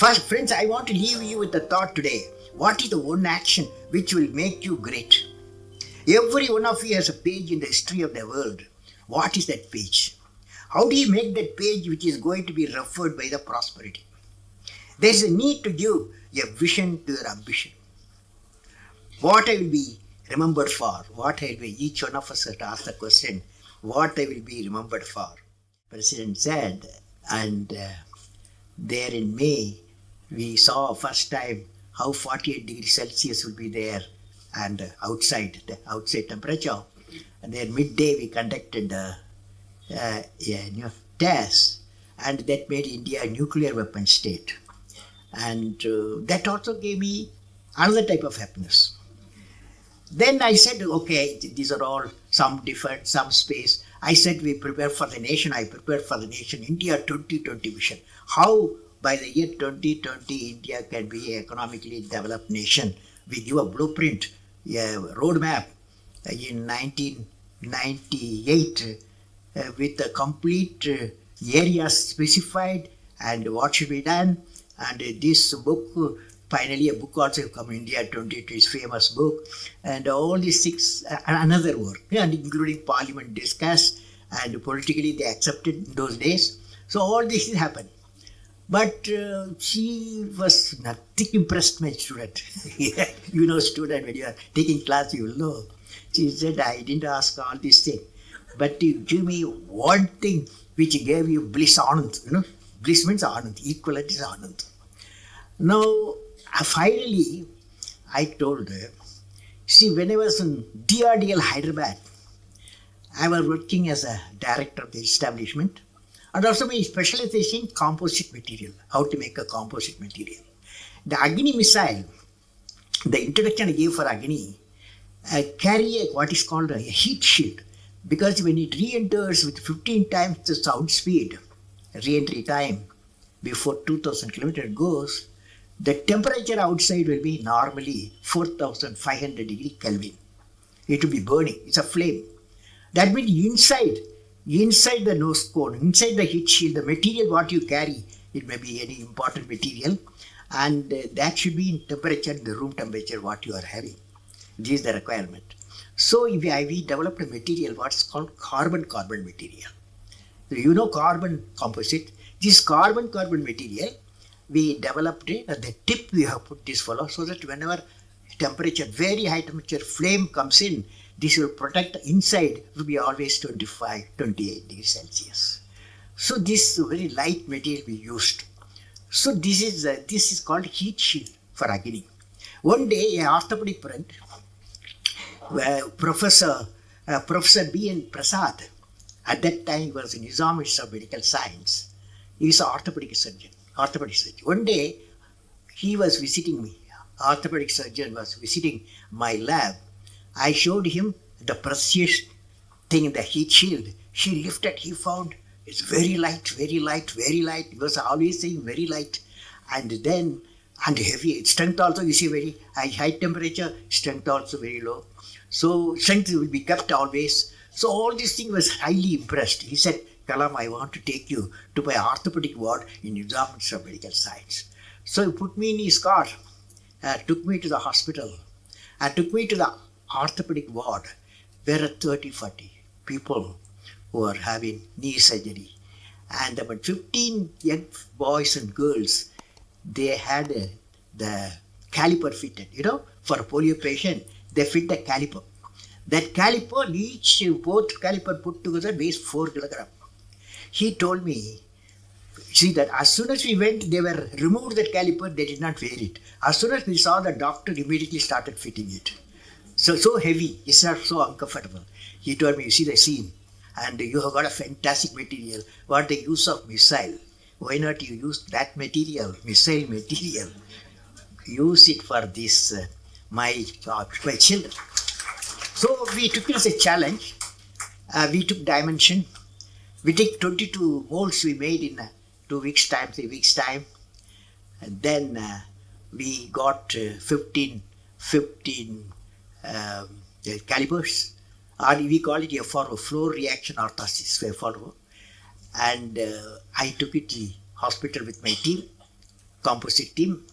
First, friends, I want to leave you with the thought today. What is the one action which will make you great? Every one of you has a page in the history of the world. What is that page? How do you make that page which is going to be referred by the prosperity? There is a need to give a vision to your ambition. What I will be remembered for? What I will be, each one of us has to ask the question, what I will be remembered for? President said, and there in May, we saw first time how 48 degrees Celsius will be there and the outside temperature. And then midday we conducted a test, and that made India a nuclear weapon state. And that also gave me another type of happiness. Then I said, okay, these are all some different, some space. I said, we prepare for the nation. I prepared for the nation, India 2020 vision. How by the year 2020, India can be an economically developed nation. We give a blueprint, a roadmap in 1998 with the complete areas specified and what should be done. And this book, finally a book also come in India 2020, is famous book. And all these six, another work, and including parliament discussed and politically they accepted in those days. So all this happened. But she was nothing impressed, my student. You know, student, when you are taking class, you will know. She said, I didn't ask all these things. But you give me one thing which gave you bliss, anand. You know, bliss means anand, equivalent is anand. Now, finally, I told her, see, when I was in DRDL Hyderabad, I was working as a director of the establishment. And also my specialization in composite material, how to make a composite material. The Agni missile, the introduction I gave for Agni, carry what is called a heat shield, because when it re-enters with 15 times the sound speed, re-entry time, before 2000 kilometers goes, the temperature outside will be normally 4500 degree Kelvin. It will be burning, it's a flame. That means inside the nose cone, inside the heat shield, the material what you carry, it may be any important material, and that should be in temperature, the room temperature what you are having. This is the requirement. So we developed a material what's called carbon-carbon material. So you know carbon composite. This carbon-carbon material, we developed it at the tip we have put this fellow so that whenever temperature, very high temperature flame comes in, this will protect inside, will be always 25, 28 degrees Celsius. So this very light material we used. So this is called heat shield for Agni. One day, a orthopedic friend, Professor B.N. Prasad, at that time he was in Nizam Institute of Medical Science. He is an orthopedic surgeon. One day, he was visiting me. Orthopedic surgeon was visiting my lab. I showed him the precious thing in the heat shield. She lifted, he found it's very light, very light, very light. He was always saying very light. And then, and heavy. Strength also, you see, very high temperature, strength also very low. So strength will be kept always. So all these things was highly impressed. He said, Kalam, I want to take you to my orthopedic ward in Nizam Institute of Medical Science. So he put me in his car, took me to the hospital, and took me to the orthopedic ward. There are 30-40 people who are having knee surgery. And about 15 young boys and girls, they had the caliper fitted. You know, for a polio patient, they fit the caliper. That caliper, both caliper put together weighs 4 kilograms. He told me, see that as soon as we went, they were removed that caliper, they did not wear it. As soon as we saw the doctor, immediately started fitting it. So heavy, it's not so uncomfortable. He told me, you see the scene, and you have got a fantastic material. What the use of missile? Why not you use that material, missile material? Use it for this, my children. So we took it as a challenge. We took dimension. We took 22 molds we made in 2 weeks' time, 3 weeks' time. And then we got 15 calibers, or we call it a flow reaction orthosis, FRO. And I took it to the hospital with my team. composite team.